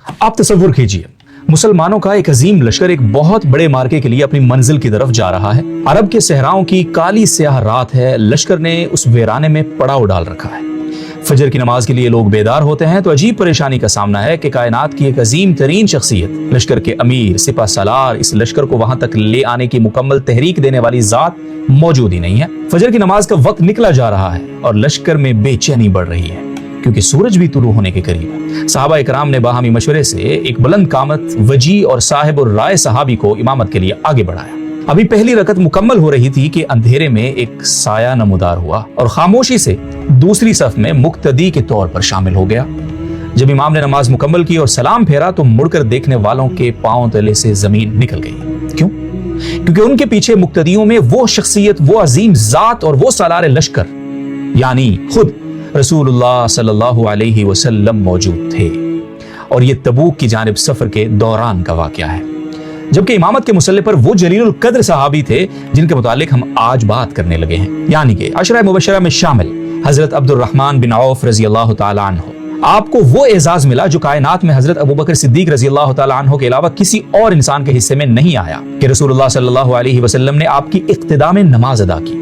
آپ تصور کیجئے مسلمانوں کا ایک عظیم لشکر ایک بہت بڑے مارکے کے لیے اپنی منزل کی طرف جا رہا ہے۔ عرب کے صحراؤں کی کالی سیاہ رات ہے، لشکر نے اس ویرانے میں پڑاؤ ڈال رکھا ہے۔ فجر کی نماز کے لیے لوگ بیدار ہوتے ہیں تو عجیب پریشانی کا سامنا ہے کہ کائنات کی ایک عظیم ترین شخصیت، لشکر کے امیر سپہ سالار، اس لشکر کو وہاں تک لے آنے کی مکمل تحریک دینے والی ذات موجود ہی نہیں ہے۔ فجر کی نماز کا وقت نکلا جا رہا ہے اور لشکر میں بے چینی بڑھ رہی ہے کیونکہ سورج بھی طلوع ہونے کے قریب ہے۔ صحابہ اکرام نے باہمی مشورے سے ایک بلند قامت وجی اور صاحب الرائے صحابی کو امامت کے لیے آگے بڑھایا۔ ابھی پہلی رکعت مکمل ہو رہی تھی کہ اندھیرے میں ایک سایہ نمودار ہوا اور خاموشی سے دوسری صف میں مقتدی کے طور پر شامل ہو گیا۔ جب امام نے نماز مکمل کی اور سلام پھیرا تو مڑ کر دیکھنے والوں کے پاؤں تلے سے زمین نکل گئی۔ کیوں؟ کیونکہ ان کے پیچھے مقتدیوں میں وہ شخصیت، وہ عظیم ذات اور وہ سالار لشکر یعنی خود رسول اللہ صلی اللہ علیہ وسلم موجود تھے، اور یہ تبوک کی جانب سفر کے دوران کا واقعہ ہے، جبکہ امامت کے مسلح پر وہ جلیل القدر صحابی تھے جن کے متعلق ہم آج بات کرنے لگے ہیں، یعنی کہ عشرہ مبشرہ میں شامل حضرت عبد الرحمن بن عوف رضی اللہ تعالی عنہ۔ آپ کو وہ اعزاز ملا جو کائنات میں حضرت ابوبکر صدیق رضی اللہ تعالی عنہ کے علاوہ کسی اور انسان کے حصے میں نہیں آیا، کہ رسول اللہ صلی اللہ علیہ وسلم نے آپ کی اقتداء میں نماز ادا کی۔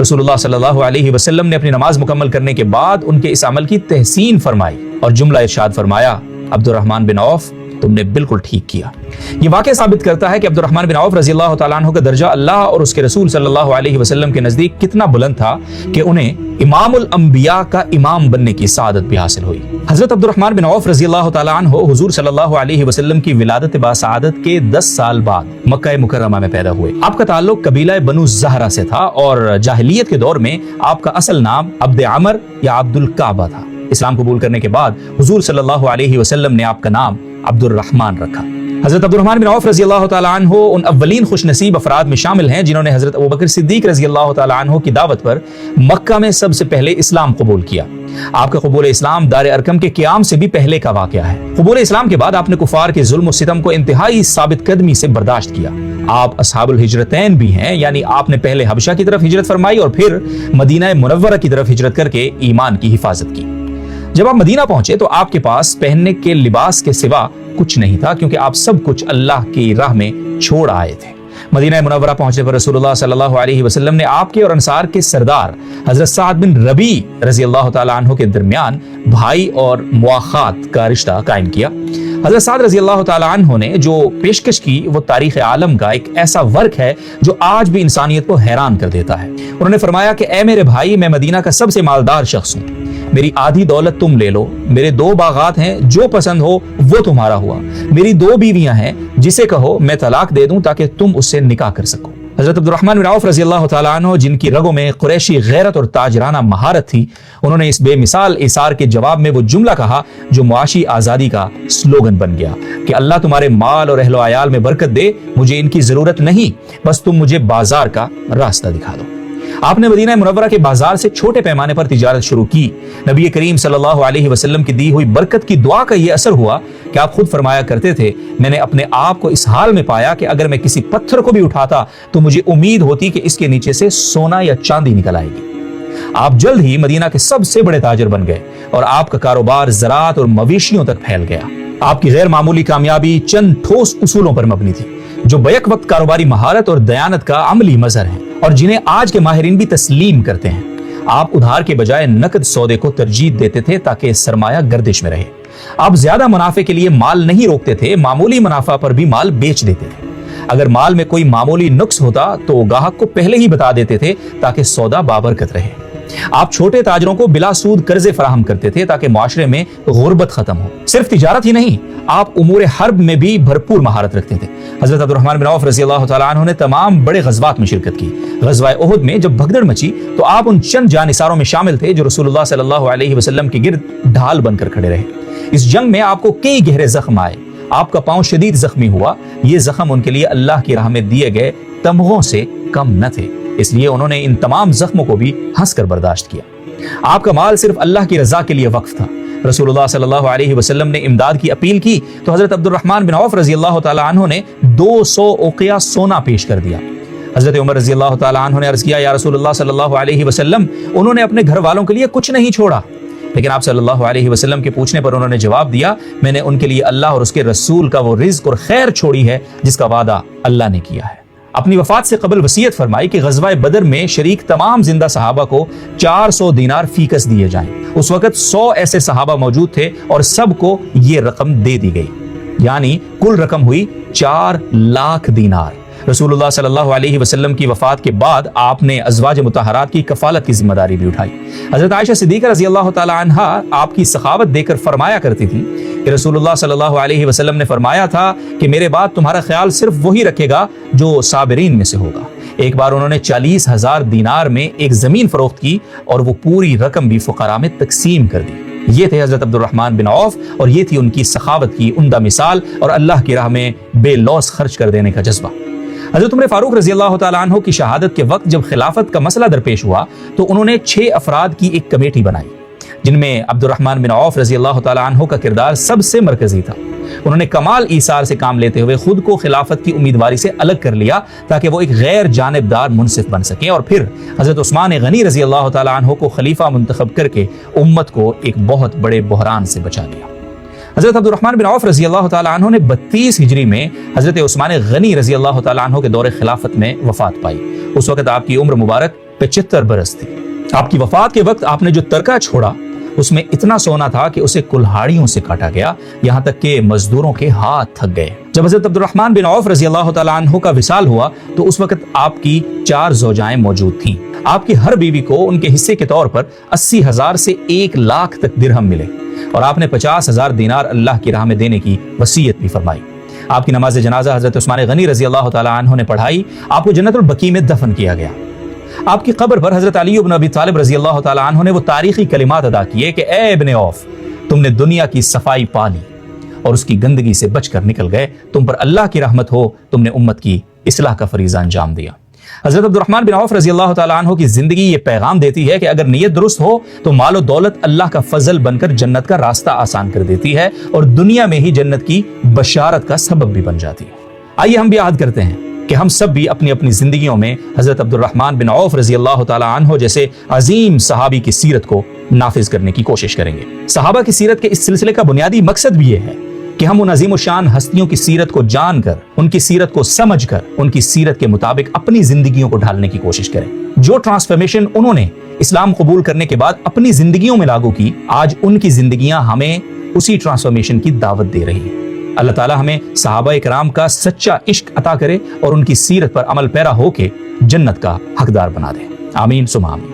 رسول اللہ صلی اللہ علیہ وسلم نے اپنی نماز مکمل کرنے کے بعد ان کے اس عمل کی تحسین فرمائی اور جملہ ارشاد فرمایا، عبد الرحمن بن عوف تم نے بالکل ٹھیک کیا۔ یہ واقعہ ثابت کرتا ہے کہ عبد الرحمن بن عوف رضی اللہ تعالیٰ عنہ کا درجہ اللہ اور اس کے رسول صلی اللہ علیہ وسلم کے نزدیک کتنا بلند تھا کہ انہیں امام الانبیاء کا امام بننے کی سعادت بھی حاصل ہوئی۔ حضرت عبد الرحمن بن عوف رضی اللہ تعالیٰ عنہ حضور صلی اللہ علیہ وسلم کی ولادت باسعادت کے 10 سال بعد مکہ مکرمہ میں پیدا ہوئے۔ آپ کا تعلق قبیلہ بنو زہرہ سے تھا اور جاہلیت کے دور میں آپ کا اصل نام عبد عمر یا عبد الکعبہ تھا۔ اسلام قبول کرنے کے بعد حضور صلی اللہ علیہ وسلم نے آپ کا نام عبد الرحمن رکھا۔ حضرت عبد الرحمن بن عوف رضی اللہ تعالیٰ عنہ ان اولین خوش نصیب افراد میں شامل ہیں جنہوں نے حضرت ابوبکر صدیق رضی اللہ تعالیٰ عنہ کی دعوت پر مکہ میں سب سے پہلے اسلام قبول کیا۔ آپ کا قبول اسلام دار ارقم کے قیام سے بھی پہلے کا واقعہ ہے۔ قبول اسلام کے بعد آپ نے کفار کے ظلم و ستم کو انتہائی ثابت قدمی سے برداشت کیا۔ آپ اصحاب الہجرتین بھی ہیں، یعنی آپ نے پہلے حبشہ کی طرف ہجرت فرمائی اور پھر مدینہ منورہ کی طرف ہجرت کر کے ایمان کی حفاظت کی۔ جب آپ مدینہ پہنچے تو آپ کے پاس پہننے کے لباس کے سوا کچھ نہیں تھا، کیونکہ آپ سب کچھ اللہ کی راہ میں چھوڑ آئے تھے۔ مدینہ منورہ پہنچنے پر رسول اللہ صلی اللہ علیہ وسلم نے آپ کے اور انصار کے سردار حضرت سعد بن ربیع رضی اللہ تعالیٰ عنہ کے درمیان بھائی اور مواخات کا رشتہ قائم کیا۔ حضرت سعد رضی اللہ تعالیٰ عنہ نے جو پیشکش کی وہ تاریخ عالم کا ایک ایسا ورق ہے جو آج بھی انسانیت کو حیران کر دیتا ہے۔ انہوں نے فرمایا کہ اے میرے بھائی، میں مدینہ کا سب سے مالدار شخص ہوں، میری آدھی دولت تم لے لو، میرے 2 باغات ہیں، جو پسند ہو وہ تمہارا ہوا، میری 2 بیویاں ہیں، جسے کہو میں طلاق دے دوں تاکہ تم اس سے نکاح کر سکو۔ حضرت عبد الرحمن بن عوف رضی اللہ تعالیٰ عنہ جن کی رگوں میں قریشی غیرت اور تاجرانہ مہارت تھی، انہوں نے اس بے مثال ایثار کے جواب میں وہ جملہ کہا جو معاشی آزادی کا سلوگن بن گیا کہ اللہ تمہارے مال اور اہل و عیال میں برکت دے، مجھے ان کی ضرورت نہیں، بس تم مجھے بازار کا راستہ دکھا دو۔ آپ نے مدینہ منورہ کے بازار سے چھوٹے پیمانے پر تجارت شروع کی۔ نبی کریم صلی اللہ علیہ وسلم کی دی ہوئی برکت کی دعا کا یہ اثر ہوا کہ آپ خود فرمایا کرتے تھے، میں نے اپنے آپ کو اس حال میں پایا کہ اگر میں کسی پتھر کو بھی اٹھاتا تو مجھے امید ہوتی کہ اس کے نیچے سے سونا یا چاندی نکل آئے گی۔ آپ جلد ہی مدینہ کے سب سے بڑے تاجر بن گئے اور آپ کا کاروبار زراعت اور مویشیوں تک پھیل گیا۔ آپ کی غیر معمولی کامیابی چند ٹھوس اصولوں پر مبنی تھی جو بیک وقت کاروباری مہارت اور دیانت کا عملی مظہر ہیں اور جنہیں آج کے ماہرین بھی تسلیم کرتے ہیں۔ آپ ادھار کے بجائے نقد سودے کو ترجیح دیتے تھے تاکہ سرمایہ گردش میں رہے۔ آپ زیادہ منافع کے لیے مال نہیں روکتے تھے، معمولی منافع پر بھی مال بیچ دیتے تھے۔ اگر مال میں کوئی معمولی نقص ہوتا تو گاہک کو پہلے ہی بتا دیتے تھے تاکہ سودا بابرکت رہے۔ آپ چھوٹے تاجروں کو بلا سود قرضے فراہم کرتے تھے تاکہ معاشرے میں غربت ختم ہو۔ صرف تجارت ہی نہیں، آپ امور حرب میں بھی بھرپور مہارت رکھتے تھے۔ حضرت عبد الرحمن بن عوف رضی اللہ تعالیٰ عنہ نے تمام بڑے غزوات میں شرکت کی۔ غزوہ احد میں جب بھگدڑ مچی تو آپ ان چند جانثاروں میں شامل تھے جو رسول اللہ صلی اللہ علیہ وسلم کے گرد ڈھال بن کر کھڑے رہے۔ اس جنگ میں آپ کو کئی گہرے زخم آئے، آپ کا پاؤں شدید زخمی ہوا۔ یہ زخم ان کے لیے اللہ کی راہ میں دیے گئے تمغوں سے کم نہ تھے، اس لیے انہوں نے ان تمام زخموں کو بھی ہنس کر برداشت کیا۔ آپ کا مال صرف اللہ کی رضا کے لیے وقف تھا۔ رسول اللہ صلی اللہ علیہ وسلم نے امداد کی اپیل کی تو حضرت عبد الرحمن بن عوف رضی اللہ تعالیٰ عنہ نے 200 اوقیہ سونا پیش کر دیا۔ حضرت عمر رضی اللہ تعالیٰ عنہ نے عرض کیا، یا رسول اللہ صلی اللہ علیہ وسلم، انہوں نے اپنے گھر والوں کے لیے کچھ نہیں چھوڑا، لیکن آپ صلی اللہ علیہ وسلم کے پوچھنے پر انہوں نے جواب دیا، میں نے ان کے لیے اللہ اور اس کے رسول کا وہ رزق اور خیر چھوڑی ہے جس کا وعدہ اللہ نے کیا ہے۔ اپنی وفات سے قبل وصیت فرمائی کہ غزوہ بدر میں شریک تمام زندہ صحابہ کو 400 دینار فی کس دیے جائیں۔ اس وقت 100 ایسے صحابہ موجود تھے اور سب کو یہ رقم دے دی گئی، یعنی کل رقم ہوئی 4 لاکھ دینار۔ رسول اللہ صلی اللہ علیہ وسلم کی وفات کے بعد آپ نے ازواج مطہرات کی کفالت کی ذمہ داری بھی اٹھائی۔ حضرت عائشہ صدیقہ رضی اللہ تعالی عنہا آپ کی سخاوت دیکھ کر فرمایا کرتی تھی کہ رسول اللہ صلی اللہ علیہ وسلم نے فرمایا تھا کہ میرے بعد تمہارا خیال صرف وہی رکھے گا جو صابرین میں سے ہوگا۔ ایک بار انہوں نے 40,000 دینار میں ایک زمین فروخت کی اور وہ پوری رقم بھی فقراء میں تقسیم کر دی۔ یہ تھے حضرت عبد الرحمن بن عوف اور یہ تھی ان کی سخاوت کی عمدہ مثال اور اللہ کی راہ میں بے لوث خرچ کر دینے کا جذبہ۔ حضرت عمر فاروق رضی اللہ تعالیٰ عنہ کی شہادت کے وقت جب خلافت کا مسئلہ درپیش ہوا تو انہوں نے 6 افراد کی ایک کمیٹی بنائی، جن میں عبد الرحمن بن عوف رضی اللہ تعالیٰ عنہ کا کردار سب سے مرکزی تھا۔ انہوں نے کمال ایثار سے کام لیتے ہوئے خود کو خلافت کی امیدواری سے الگ کر لیا تاکہ وہ ایک غیر جانبدار منصف بن سکیں، اور پھر حضرت عثمان غنی رضی اللہ تعالیٰ عنہ کو خلیفہ منتخب کر کے امت کو ایک بہت بڑے بحران سے بچا لیا۔ حضرت عبد الرحمن بن عوف رضی اللہ تعالیٰ عنہ نے 32 ہجری میں حضرت عثمان غنی رضی اللہ تعالیٰ عنہ کے دور خلافت میں وفات پائی۔ اس وقت آپ کی عمر مبارک 75 برس تھی۔ آپ کی وفات کے وقت آپ نے جو ترکہ چھوڑا اس میں اتنا سونا تھا کہ اسے کلہاڑیوں سے کاٹا گیا، یہاں تک کہ مزدوروں کے ہاتھ تھک گئے۔ جب حضرت عبد الرحمن بن عوف رضی اللہ تعالیٰ عنہ کا وصال ہوا تو اس وقت آپ کی 4 زوجائیں موجود تھیں۔ آپ کی ہر بیوی کو ان کے حصے کے طور پر 80,000 سے 1 لاکھ تک درہم ملے، اور آپ نے 50,000 دینار اللہ کی راہ میں دینے کی وصیت بھی فرمائی۔ آپ کی نماز جنازہ حضرت عثمان غنی رضی اللہ تعالیٰ عنہ نے پڑھائی، آپ کو جنت البقیع میں دفن کیا گیا۔ آپ کی قبر پر حضرت علی بن ابی طالب رضی اللہ تعالیٰ عنہ نے وہ تاریخی کلمات ادا کیے کہ اے ابن عوف، تم نے دنیا کی صفائی پا لی اور اس کی گندگی سے بچ کر نکل گئے، تم پر اللہ کی رحمت ہو، تم نے امت کی اصلاح کا فریضہ انجام دیا۔ حضرت عبد الرحمن بن عوف رضی اللہ تعالیٰ عنہ کی زندگی یہ پیغام دیتی ہے کہ اگر نیت درست ہو تو مال و دولت اللہ کا فضل بن کر جنت کا راستہ آسان کر دیتی ہے اور دنیا میں ہی جنت کی بشارت کا سبب بھی بن جاتی ہے۔ آئیے ہم بھی عہد کرتے ہیں کہ ہم سب بھی اپنی اپنی زندگیوں میں حضرت عبد الرحمن بن عوف رضی اللہ تعالیٰ عنہ جیسے عظیم صحابی کی سیرت کو نافذ کرنے کی کوشش کریں گے۔ صحابہ کی سیرت کے اس سلسلے کا بنیادی مقصد بھی یہ ہے کہ ہم ان عظیم الشان ہستیوں کی سیرت کو جان کر، ان کی سیرت کو سمجھ کر، ان کی سیرت کے مطابق اپنی زندگیوں کو ڈھالنے کی کوشش کریں۔ جو ٹرانسفارمیشن انہوں نے اسلام قبول کرنے کے بعد اپنی زندگیوں میں لاگو کی، آج ان کی زندگیاں ہمیں اسی ٹرانسفارمیشن کی دعوت دے رہی ہیں۔ اللہ تعالیٰ ہمیں صحابہ کرام کا سچا عشق عطا کرے اور ان کی سیرت پر عمل پیرا ہو کے جنت کا حقدار بنا دے۔ آمین ثم آمین۔